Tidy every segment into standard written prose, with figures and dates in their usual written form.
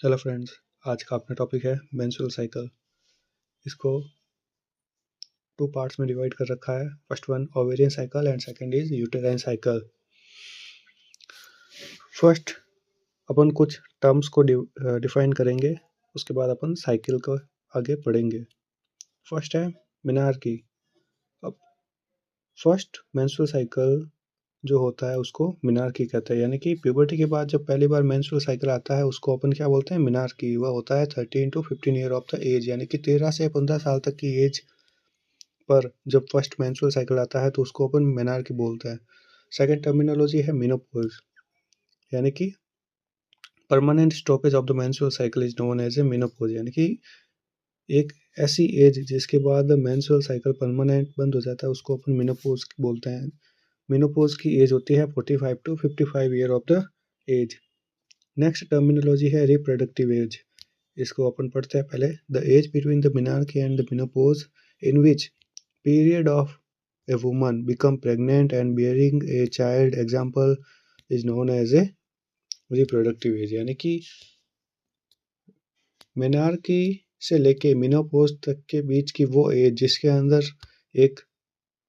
Hello friends, आज का अपना टॉपिक है मेंस्ट्रुअल साइकिल। इसको टू पार्ट्स में डिवाइड कर रखा है। First one ovarian cycle and second is uterine cycle. First अपन कुछ टर्म्स को डिफाइन करेंगे, उसके बाद अपन साइकिल को आगे पढ़ेंगे। फर्स्ट है मेनार्की। अब फर्स्ट मेंस्ट्रुअल साइकिल जो होता है उसको मेनार्की कहते हैं, यानी कि प्यूबर्टी के बाद जब पहली बार मेंस्ट्रुअल साइकिल आता है उसको अपन क्या बोलते हैं, मेनार्की। वह होता है 13 to 15 year of the age, यानी कि 13 से 15 साल तक की एज पर जब फर्स्ट मेंस्ट्रुअल साइकिल आता है तो उसको अपन मेनार्की बोलते हैं। सेकंड टर्मिनोलॉजी है मेनोपॉज, यानी कि permanent stoppage of the menstrual cycle is known as a menopause, यानी कि एक ऐसी एज जिसके बाद मेंस्ट्रुअल साइकिल परमानेंट बंद हो जाता है उसको अपन मेनोपॉज बोलते हैं। मेनोपॉज की एज होती है 45 to 55 year of the age. Next terminology है रिप्रोडक्टिव एज। इसको अपन पढ़ते हैं पहले। The age between the menarche and the menopause in which period of a woman become pregnant and bearing a child example is known as a reproductive age, यानी कि menarche से लेके मेनोपॉज तक के बीच की वो एज जिसके अंदर एक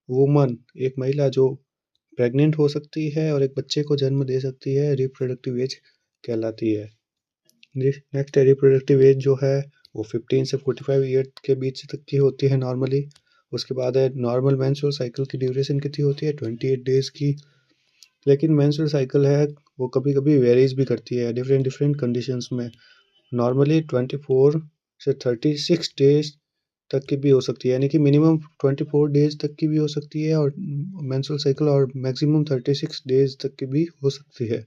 वुमन, एक महिला जो प्रेग्नेंट हो सकती है और एक बच्चे को जन्म दे सकती है, रिप्रोडक्टिव एज कहलाती है। नेक्स्ट रिप्रोडक्टिव एज जो है वो 15 से 45 ईयर के बीच तक की होती है नॉर्मली। उसके बाद है नॉर्मल मेंस्ट्रुअल साइकिल की ड्यूरेशन कितनी होती है, 28 डेज की। लेकिन मेंस्ट्रुअल साइकिल है वो कभी कभी वेरीज भी करती है डिफरेंट डिफरेंट कंडीशंस में। नॉर्मली 24 से 36 डेज तक की भी हो सकती है, यानी कि मिनिमम 24 डेज तक की भी हो सकती है और मेंस्ट्रुअल साइकिल, और मैक्सिमम 36 डेज तक की भी हो सकती है।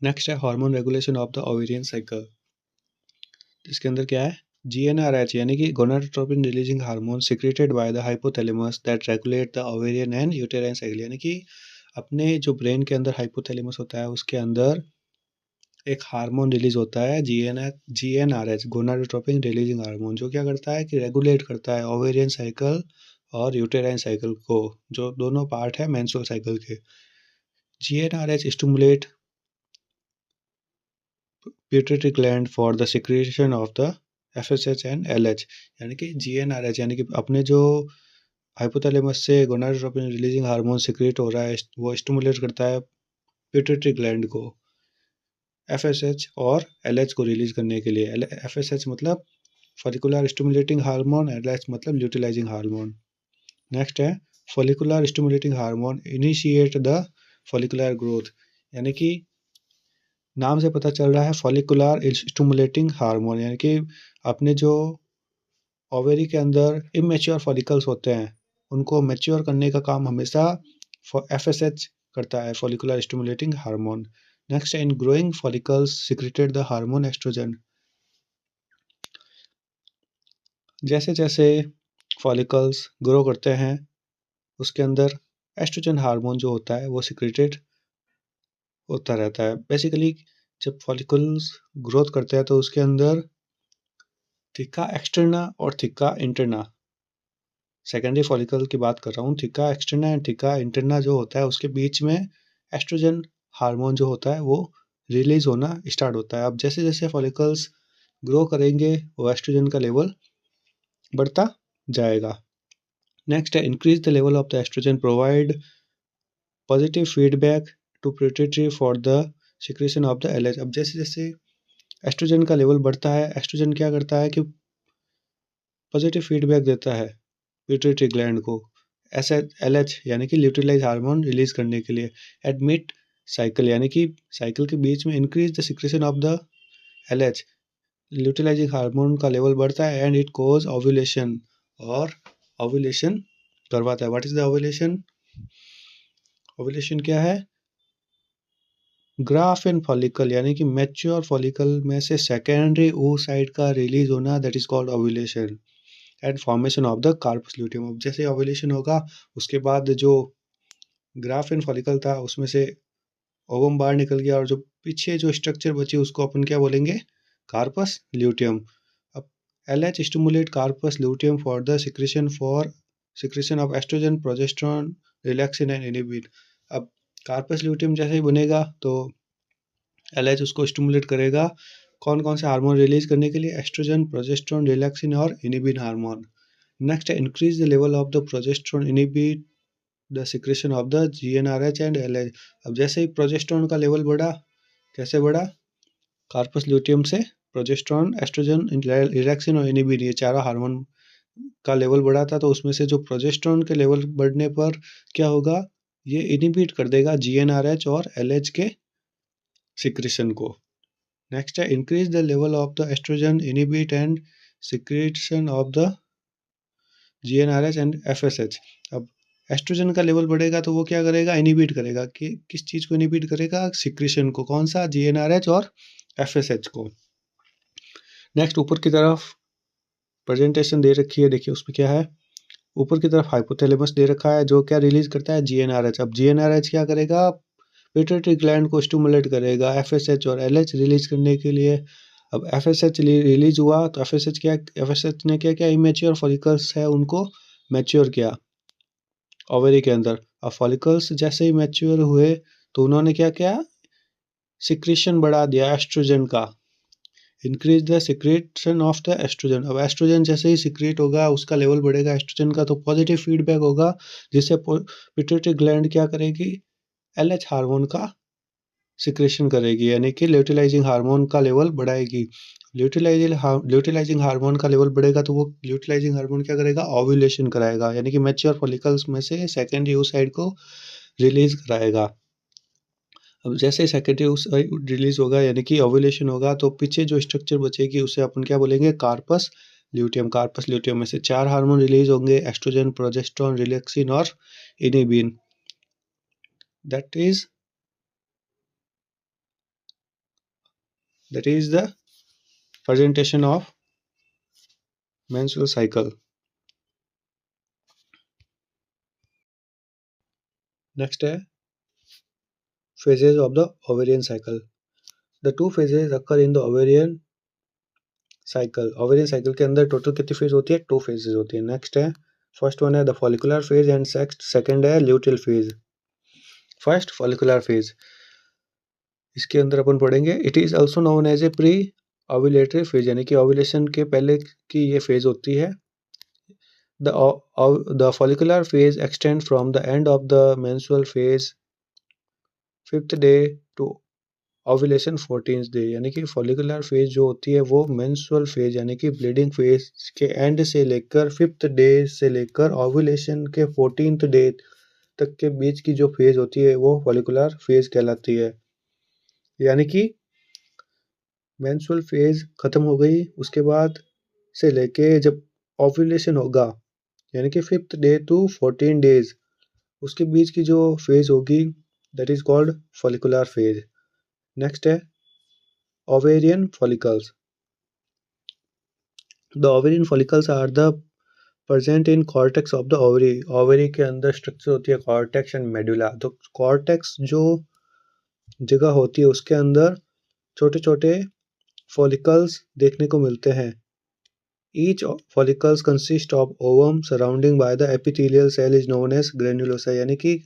नेक्स्ट है hormone regulation of the ovarian cycle. इसके अंदर क्या है, GnRH यानी कि gonadotropin releasing hormone secreted by the hypothalamus that regulate the ovarian and uterine cycle, यानी कि अपने जो ब्रेन के अंदर हाइपोथैलेमस होता है उसके अंदर एक हार्मोन रिलीज होता है GnRH, गोनाडोट्रोपिन रिलीजिंग हार्मोन, जो क्या करता है कि रेगुलेट करता है ओवेरियन साइकिल और यूटेराइन साइकिल को, जो दोनों पार्ट है मेंस्ट्रुअल साइकिल के। GnRH stimulate pituitary gland for the secretion of the FSH and LH, यानी कि GnRH यानी कि अपने जो हाइपोथैलेमस से गोनाडोट्रोपिन रिलीजिंग हार्मोन सिक्रेट हो रहा है वो स्टिमुलेट करता है पिट्यूटरी ग्लैंड को FSH और LH को रिलीज करने के लिए। FSH मतलब फॉलिकुलर स्टिमुलेटिंग हार्मोन, LH मतलब ल्यूटिलाइजिंग हार्मोन। नेक्स्ट है follicular stimulating hormone initiate the follicular growth, यानी कि नाम से पता चल रहा है फॉलिकुलर स्टिमुलेटिंग हार्मोन, यानी कि अपने जो ओवेरी के अंदर इमेच्योर फॉलिकल्स होते हैं उनको मैच्योर करने का काम हमेशा FSH करता है, follicular stimulating hormone. Next in growing follicles secreted the hormone estrogen. जैसे जैसे फॉलिकल्स ग्रो करते हैं उसके अंदर एस्ट्रोजन हार्मोन जो होता है वो सिक्रेटेड होता रहता है। बेसिकली जब फॉलिकल्स ग्रोथ करते हैं तो उसके अंदर थिका एक्सटर्ना और थिका इंटरना, सेकेंडरी फॉलिकल की बात कर रहा हूँ, थिका एक्सटर्ना एंड थिका इंटरना जो होता है उसके बीच में एस्ट्रोजन हार्मोन जो होता है वो रिलीज होना स्टार्ट होता है। अब जैसे जैसे फॉलिकल्स ग्रो करेंगे वो एस्ट्रोजन का लेवल बढ़ता जाएगा। नेक्स्ट है increase the level of the estrogen provide positive feedback to pituitary for the secretion of the LH। अब जैसे जैसे एस्ट्रोजन का लेवल बढ़ता है, एस्ट्रोजन क्या करता है कि पॉजिटिव फीडबैक देता है पिट्यूटरी ग्लैंड को LH यानी कि ल्यूटिलाइज हार्मोन रिलीज करने के लिए। एडमिट साइकिल यानी कि साइकिल के बीच में increase the secretion of the LH, luteinizing hormone का लेवल बढ़ता है एंड इट कोज ओव्यूलेशन, और ओव्यूलेशन करवाता है। What is the ovulation? Ovulation क्या है? ग्राफेन फॉलिकल यानी कि मैच्योर फॉलिकल में से सेकेंडरी oocyte का रिलीज होना, that is called ovulation and formation of the corpus luteum. अब जैसे ओव्यूलेशन होगा उसके बाद जो ग्राफेन फॉलिकल था उसमें से ओवम बाहर निकल गया और जो पीछे जो स्ट्रक्चर बची उसको अपन क्या बोलेंगे? Corpus luteum. अब LH stimulate corpus luteum for the secretion of estrogen, progesterone, relaxin and inhibin. अब कार्पस ल्यूटियम जैसे ही बनेगा तो LH उसको स्टिमुलेट करेगा कौन कौन से हार्मोन रिलीज करने के लिए, एस्ट्रोजन, प्रोजेस्टेरोन, रिलैक्सिन और इनिबिन हार्मोन। नेक्स्ट है increase the level of the progesterone, inhibit the secretion of the GnRH and LH। अब जैसे ही प्रोजेस्टेरोन का लेवल बढ़ा, कैसे बढ़ा, कार्पस ल्यूटियम से प्रोजेस्टेरोन, एस्ट्रोजन, रिलैक्सिन और इनिबिन ये चारों हार्मोन का लेवल बढ़ा था, तो उसमें से जो प्रोजेस्टेरोन के लेवल बढ़ने पर क्या होगा, ये इनिबिट कर देगा GnRH और LH के सिक्रेशन को। नेक्स्ट है increase the level of the estrogen, inhibit and secretion of the GnRH and FSH। अब एस्ट्रोजन का लेवल बढ़ेगा तो वो क्या करेगा, इनिबिट करेगा, कि किस चीज को इनिबिट करेगा, सिक्रेशन को, कौन सा, GnRH और FSH को। नेक्स्ट ऊपर की तरफ प्रेजेंटेशन दे रखी है, देखिए उसमें क्या है, ऊपर की तरफ हाइपोथैलेमस दे रखा है जो क्या रिलीज करता है, GnRH। अब GnRH क्या करेगा, पिट्यूटरी ग्लैंड को स्टिमुलेट करेगा FSH और LH रिलीज करने के लिए। अब FSH रिलीज हुआ तो FSH ने क्या किया, इमेच्योर फॉलिकल्स है उनको मैच्योर किया ओवरी के अंदर। अब फॉलिकल्स जैसे ही मैच्योर हुए तो उन्होंने क्या किया, सिक्रेशन बढ़ा दिया एस्ट्रोजन का, increase the secretion of the estrogen. अब एस्ट्रोजन जैसे ही सिक्रेट होगा, उसका लेवल बढ़ेगा एस्ट्रोजन का, तो पॉजिटिव फीडबैक होगा, जिससे पिट्यूटरी ग्लैंड क्या करेगी, LH हार्मोन का सिक्रेशन करेगी, यानी कि ल्यूटिलाइजिंग हार्मोन का लेवल बढ़ाएगी। ल्यूटिलाइजिंग हार्मोन का लेवल बढ़ेगा तो वो ल्यूटिलाइजिंग हार्मोन क्या करेगा, ओव्यूलेशन कराएगा, यानी कि मैच्योर फॉलिकल्स में से सेकेंडरी oocyte को रिलीज कराएगा। अब जैसे सेकेंडरी oocyte रिलीज होगा यानी कि ओव्यूलेशन होगा, तो पीछे जो स्ट्रक्चर बचेगी उसे अपन क्या बोलेंगे, कार्पस ल्यूटियम। कार्पस ल्यूटियम में से 4 हार्मोन रिलीज होंगे, एस्ट्रोजन, प्रोजेस्टेरोन, रिलैक्सिन और inhibin. That is the presentation of menstrual cycle. Next है phases of the ovarian cycle. The two phases occur in the ovarian cycle. Ovarian cycle के अंदर total कितनी phase होती है, 2 phases होती है। नेक्स्ट है फर्स्ट वन है the follicular phase and second है luteal phase. First follicular phase, इसके अंदर अपन पढ़ेंगे it is also known as a pre ovulatory phase, यानी कि ओव्यूलेशन के पहले की ये फेज होती है। The follicular phase extends from the end of the menstrual phase 5th day to ovulation 14th day, यानी कि फॉलिकुलर फेज जो होती है वो मेंस्ट्रुअल फेज यानी कि ब्लीडिंग फेज के एंड से लेकर 5th डे से लेकर ओव्यूलेशन के 14th डे तक के बीच की जो फेज होती है वो फॉलिकुलर फेज कहलाती है। यानी कि मेंस्ट्रुअल फेज खत्म हो गई, उसके बाद से लेके जब ओव्यूलेशन होगा यानी कि 5th डे टू 14 डेज, उसके बीच की जो फेज होगी that is called follicular phase. Next है ovarian follicles. The ovarian follicles are the present in cortex of the ovary. ovary के अंदर स्ट्रक्चर होती है cortex and medulla। तो cortex जो जगह होती है उसके अंदर छोटे छोटे follicles देखने को मिलते हैं। Each follicles consist of ovum surrounding by the epithelial cell is known as granulosa, यानी कि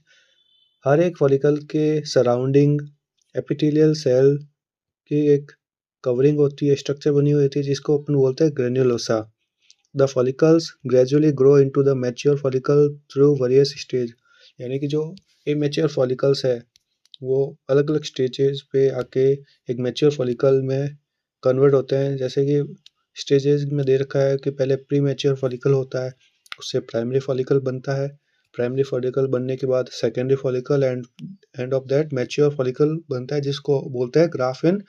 हर एक follicle के surrounding epithelial cell की एक कवरिंग होती है, स्ट्रक्चर बनी हुई होती है, जिसको अपन बोलते हैं granulosa. The follicles gradually grow into the mature follicle through various stage, यानी कि जो इमेच्योर फॉलिकल्स है वो अलग अलग स्टेजेस पे आके एक मैच्योर फॉलिकल में कन्वर्ट होते हैं। जैसे कि स्टेजेस में दे रखा है कि पहले प्री मैच्योर फॉलिकल होता है, उससे प्राइमरी फॉलिकल बनता है, प्राइमरी फॉलिकल बनने के बाद secondary follicle and end of that mature follicle बनता है, जिसको बोलते हैं graphene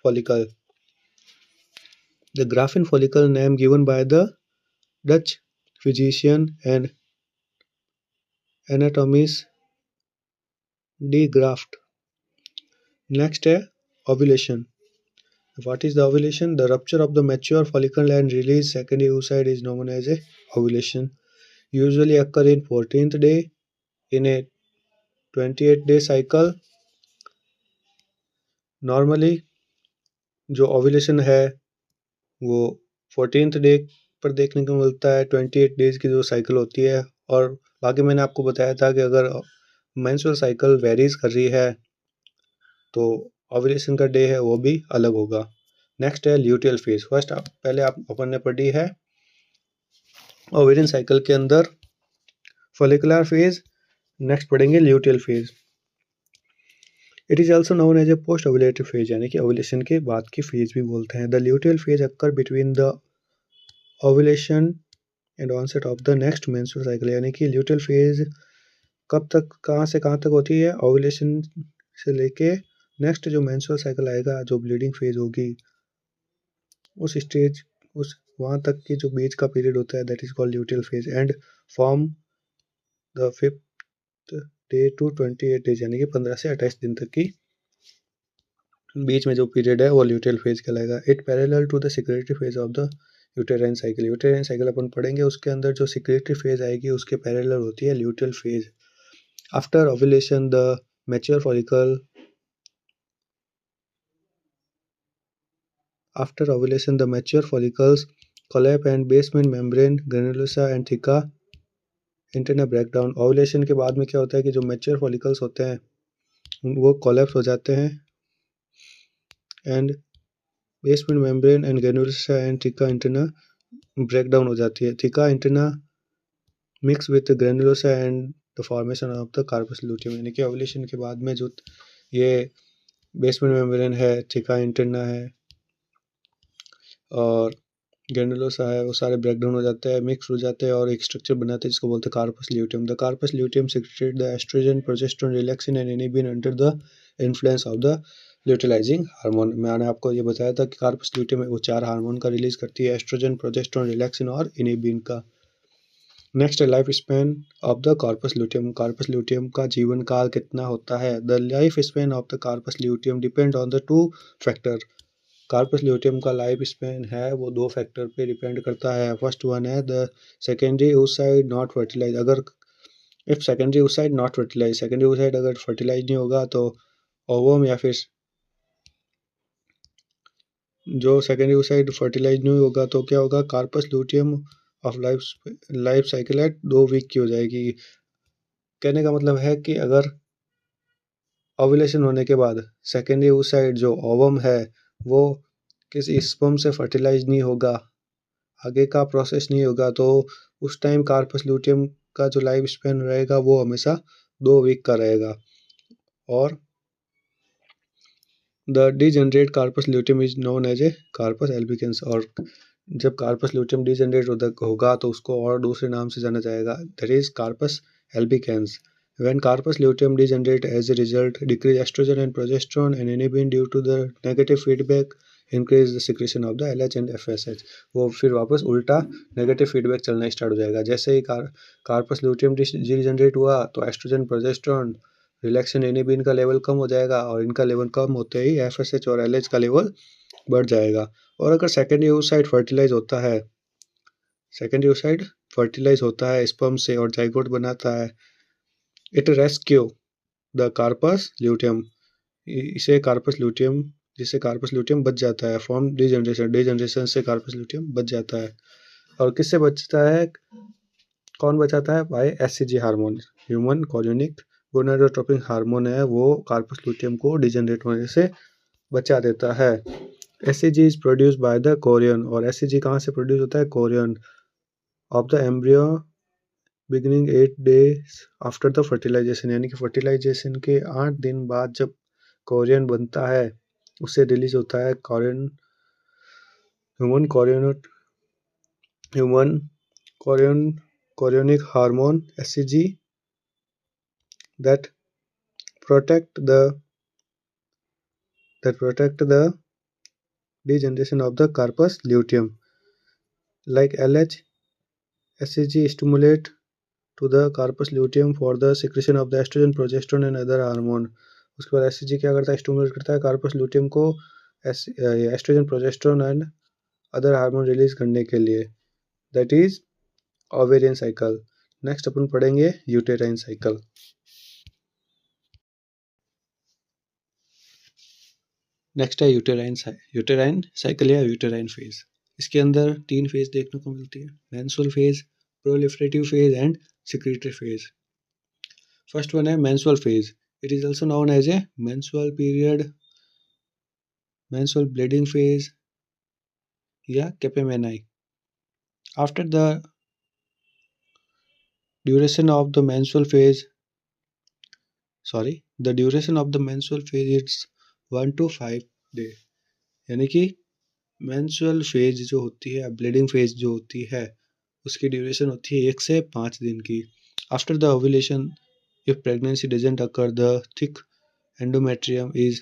follicle. The Graafian follicle, name given by the Dutch physician and anatomist de Graft. Next है ovulation. What is the ovulation? The rupture of the mature follicle and release secondary oocyte is known as a ovulation. Usually occur in 14th day in a 28-day cycle. Normally जो ovulation है वो 14th day पर देखने को मिलता है, 28 days की जो साइकिल होती है। और बाकी मैंने आपको बताया था कि अगर मेंस्ट्रुअल साइकिल वेरीज कर रही है तो ओव्यूलेशन का डे है वो भी अलग होगा। नेक्स्ट है ल्यूटियल फेज। फर्स्ट पहले अपन ने पढ़ी है ओवेरियन साइकिल के अंदर फॉलिकुलर फेज, नेक्स्ट पढ़ेंगे luteal phase. It is also known as a post ovulative phase, यानी कि ओव्यूलेशन के बाद की फेज भी बोलते हैं। The luteal phase occur between the ovulation and onset of the next menstrual cycle, यानी कि ल्यूटियल फेज कब तक, कहाँ से कहाँ तक होती है, ओव्यूलेशन से लेके नेक्स्ट जो मेंस्ट्रुअल साइकिल आएगा, जो ब्लीडिंग फेज होगी, उस स्टेज, उस वहाँ तक की जो बीच का पीरियड होता है, that is called luteal phase and form the 5th day to 28 days, यानी कि 15 से 28 दिन तक की बीच में जो पीरियड है वो ल्यूटियल फेज कहलाएगा। It parallel to the secretory phase of the uterine cycle. Uterine cycle अपन पढ़ेंगे, उसके अंदर जो सिक्रेटरी फेज आएगी उसके पैरेलल होती है luteal phase. After ovulation the mature follicle After ovulation, the mature follicles collapse and basement membrane, granulosa and theca interna break down. Ovulation के बाद में क्या होता है कि जो mature follicles होते हैं वो collapse हो जाते हैं and basement membrane and granulosa and theca interna break down हो जाती है। theca interna mix with granulosa and the formation of the corpus luteum, यानी कि ovulation के बाद में जो ये basement membrane है, theca interna है और ग्रैनुलोसा है, वो सारे ब्रेक डाउन हो जाते हैं, मिक्स हो जाते हैं और एक स्ट्रक्चर बनाते हैं जिसको बोलते हैं corpus luteum. The corpus luteum secreted the oestrogen, progesterone, relaxin and inhibin under the influence of the luteinizing hormone. मैंने आपको ये बताया था कि कार्पस ल्यूटियम वो 4 हार्मोन का रिलीज करती है, एस्ट्रोजन, प्रोजेस्टेरोन, रिलैक्सिन और इनिबिन का। नेक्स्ट है life span of the corpus luteum. Corpus luteum का जीवन काल कितना होता है? The life span of the corpus luteum depend on the 2 factor. Corpus luteum का लाइफ स्पैन है वो 2 फैक्टर पे डिपेंड करता है। फर्स्ट वन है the secondary oocyte not fertilise. अगर if secondary oocyte not fertilise, secondary oocyte अगर fertilise नहीं होगा तो ओवम या फिर जो सेकेंडरी oocyte फर्टिलाइज नहीं होगा तो क्या होगा, corpus luteum of life cycle at 2 week की हो जाएगी। कहने का मतलब है कि अगर ओव्यूलेशन होने के बाद सेकेंडरी oocyte जो ओवम है वो किसी स्पर्म से फर्टिलाइज नहीं होगा, आगे का प्रोसेस नहीं होगा, तो उस टाइम कार्पस ल्यूटियम का जो लाइफ स्पैन रहेगा वो हमेशा 2 वीक का रहेगा। और the degenerate corpus luteum is known as a corpus albicans. और जब कार्पस ल्यूटियम डीजनरेट होगा तो उसको और दूसरे नाम से जाना जाएगा, that is corpus albicans. When carpus luteum degenerate as a result, decrease estrogen and progesterone and inhibin due to the negative feedback increase the secretion of the LH and FSH। वो फिर वापस उल्टा नेगेटिव फीडबैक चलना start हो जाएगा। जैसे ही corpus luteum degenerate हुआ तो एस्ट्रोजन, प्रोजेस्टेरोन, रिलैक्सिन, इनिबिन का लेवल कम हो जाएगा और इनका लेवल कम होते ही FSH और LH का लेवल बढ़ जाएगा। और अगर सेकेंडरी oocyte फर्टिलाइज होता है, सेकेंडरी oocyte फर्टिलाइज होता है स्पर्म से और जाइगोट बनाता है, it rescue the corpus luteum, इसे कार्पस ल्यूटियम, जिससे कार्पस ल्यूटियम बच जाता है। फॉर्म डीजनरेशन से कार्पस ल्यूटियम बच जाता है। और किससे बचता है, कौन बचाता है? By SCG hormone, human chorionic gonadotropic hormone है, वो कार्पस ल्यूटियम को डिजनरेट होने से बचा देता है। SCG is produce by the chorion, और एससीजी कहाँ से प्रोड्यूस होता है? Chorion of the embryo beginning 8 days after the fertilization, यानी कि फर्टिलाइजेशन के 8 दिन बाद जब कोरियन बनता है उससे रिलीज होता है Korean, human chorionic hormone SCG that protect the degeneration of the carpus luteum. Like LH, SCG stimulate to the corpus luteum for the secretion of the estrogen, progesterone and other hormone। उसके बाद SCG क्या करता है? Stimulate करता है corpus luteum को oestrogen, progesterone and other hormone release करने के लिए, that is ovarian cycle. Next अपन पढ़ेंगे यूटेराइन साइकिल। नेक्स्ट है यूटेराइन साइकिल या यूटेराइन फेज। इसके अंदर 3 फेज देखने को मिलती है, menstrual phase, proliferative phase and secretory phase. First one है menstrual phase. It is also known as a menstrual period, menstrual bleeding phase या कैपेमेनाई. After the duration of the menstrual phase, the duration of the menstrual phase is 1 to 5 days. यानी कि menstrual phase जो होती है, bleeding phase जो होती है, उसकी ड्यूरेशन होती है 1 से 5 दिन की. After the ovulation, if pregnancy doesn't occur, the thick endometrium is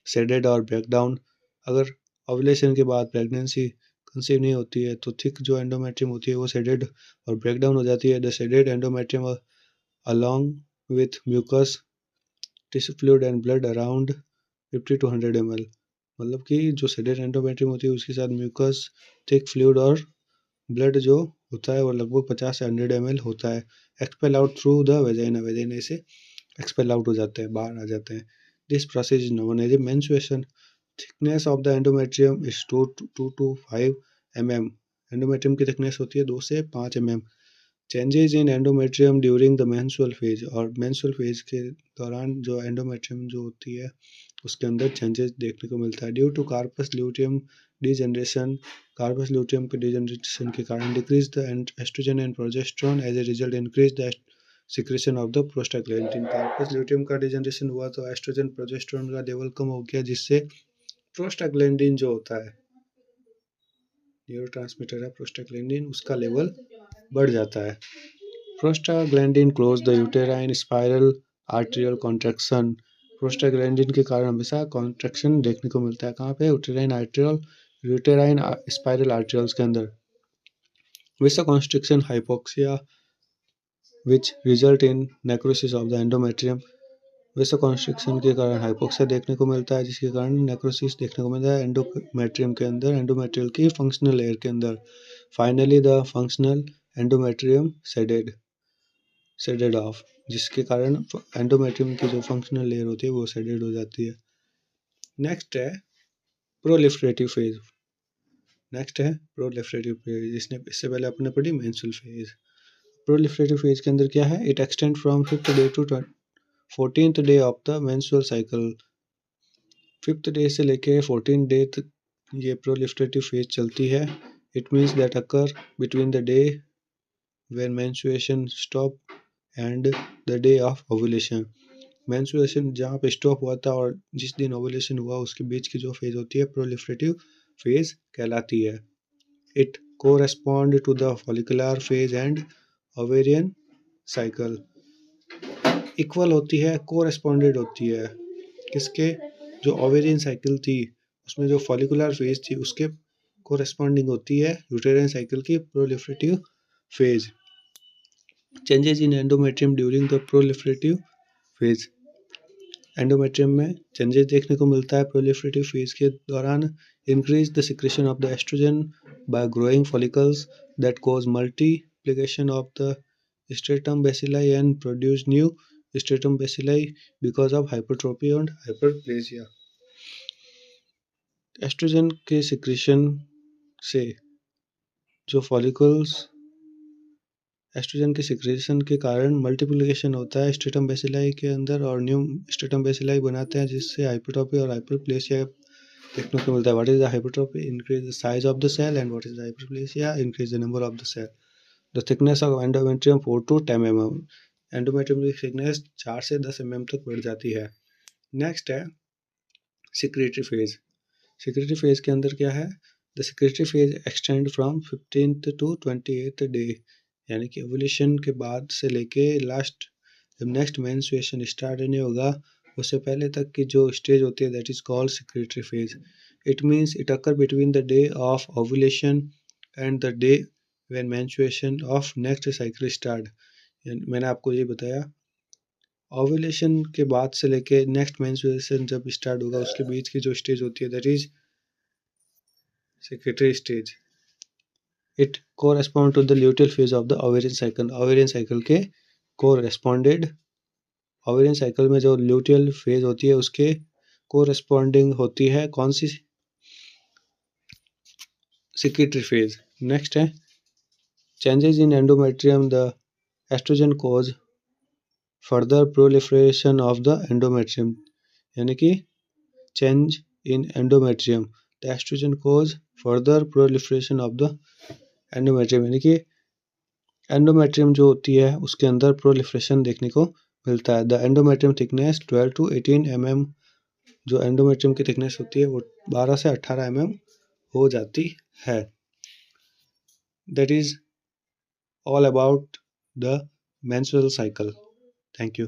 shedded or break down. अगर ओवुलेशन के बाद प्रेगनेंसी कंसीव नहीं होती है तो थिक जो एंडोमेट्रियम होती है वो शेडेड और ब्रेक डाउन हो जाती है. The shaded endometrium along with mucus, tissue fluid and blood around 50 to 100 ml. मतलब कि जो शेडेड एंडोमेट्रियम होती है उसके साथ म्यूकस, थिक फ्लूइड और ब्लड जो होता है वो लगभग 50 से 100 ml होता है. Expel out through the vagina, vagina से एक्सपेल आउट हो जाते हैं, बाहर आ जाते हैं. This process is known as a menstruation. Thickness of the endometrium is 2 to 5 mm. Endometrium की थिकनेस होती है 2 से 5 mm. Changes in endometrium during the menstrual phase, और मेंस्ट्रुअल फेज के दौरान जो एंडोमेट्रियम जो होती है उसके अंदर चेंजेस देखने को मिलता है. Due to corpus luteum degeneration, corpus luteum के डीजनरेशन के कारण decrease the estrogen and progesterone, as a result increase the secretion of the prostaglandin. Corpus luteum का डीजनरेशन हुआ तो एस्ट्रोजन प्रोजेस्टेरोन का लेवल कम हो गया, जिससे प्रोस्टाग्लैंडिन जो होता है, न्यूरोट्रांसमीटर है प्रोस्टाग्लैंडिन, उसका लेवल बढ़ जाता है. Prostaglandin close the uterine spiral arterial contraction. Prostaglandin के कारण हमेशा कॉन्ट्रैक्शन देखने को मिलता है. कहाँ पे? यूटेराइन स्पाइरल आर्टेरियल्स के अंदर. vasoconstriction hypoxia which result in necrosis of the endometrium. वेसोकॉन्स्ट्रिक्शन के कारण हाइपोक्सिया देखने को मिलता है, जिसके कारण नेक्रोसिस देखने को मिलता है एंडोमेट्रियम के अंदर, एंडोमेट्रियल की फंक्शनल लेयर के अंदर. Finally the functional endometrium shaded of, जिसके कारण एंडोमेट्रियम की जो फंक्शनल लेयर होती है वो शेडेड हो जाती है. नेक्स्ट है प्रोलिफरेटिव फेज. इससे पहले अपने पढ़ी मेंस्ट्रुअल फेज. प्रोलिफरेटिव फेज के अंदर क्या है? It extend from 5th day to 14th day of the menstrual cycle. 5th day से लेके 14 डे तक ये प्रोलिफरेटिव फेज चलती है. It means that occur between the day when menstruation stop and the day of ovulation. Menstruation जहाँ पे stop हुआ था और जिस दिन ओवुलेशन हुआ उसके बीच की जो फेज होती है प्रोलिफरेटिव फेज कहलाती है. It correspond to the follicular phase and ovarian cycle. Equal होती है, कोरेस्पॉन्डेड होती है किसके? जो ओवेरियन साइकिल थी उसमें जो फॉलिकुलर फेज थी उसके कोरेस्पॉन्डिंग होती है यूटेरियन साइकिल की proliferative phase. Changes in endometrium during the proliferative phase. Endometrium में चेंजेस देखने को मिलता है प्रोलिफरेटिव फेज के दौरान. Increase the secretion of the estrogen by growing follicles that cause multiplication of the stratum bacilli and produce new stratum bacilli because of hypertrophy and hyperplasia. Estrogen के secretion से जो follicles, oestrogen के secretion के कारण multiplication होता है stratum bacilli के अंदर और न्यू स्ट्रेटम बेसिलाई बनाते हैं, जिससे हाइपरट्रोफी और हाइपरप्लेसिया देखने को मिलता है. What is the hypertrophy? Increase the size of the cell. And what is the hyperplasia? Increase the number of the cell. The thickness of endometrium 4 to 10 mm. Endometrium की thickness 4 से 10 mm तक बढ़ जाती है. नेक्स्ट है secretary phase. Secretary phase के अंदर क्या है? The secretory phase extend from 15th to 28th day, यानी कि ओवुलेशन के बाद से लेके लास्ट जब नेक्स्ट मेंस्ट्रुएशन स्टार्ट नहीं होगा उससे पहले तक की जो स्टेज होती है that is called secretary phase. It means it occur between the day of ovulation and the day when menstruation of next cycle start. मैंने आपको ये बताया ओवुलेशन के बाद से लेके नेक्स्ट मेंस्ट्रुएशन जब स्टार्ट होगा उसके बीच की जो स्टेज होती है that is secretory stage. It correspond to the luteal phase of the ovarian cycle. ovarian cycle के corresponded, ovarian cycle में जो luteal phase होती है उसके corresponding होती है कौन सी? secretory phase. Next है changes in endometrium. The estrogen cause further proliferation of the endometrium, यानी कि change in endometrium. The estrogen cause further proliferation of the endometrium, यानी कि एंडोमेट्रियम जो होती है उसके अंदर प्रोलिफरेशन देखने को मिलता है। The endometrium thickness 12 to 18 mm, जो एंडोमेट्रियम की थिकनेस होती है वो 12 से 18 mm हो जाती है। That is all about the menstrual cycle. Thank you.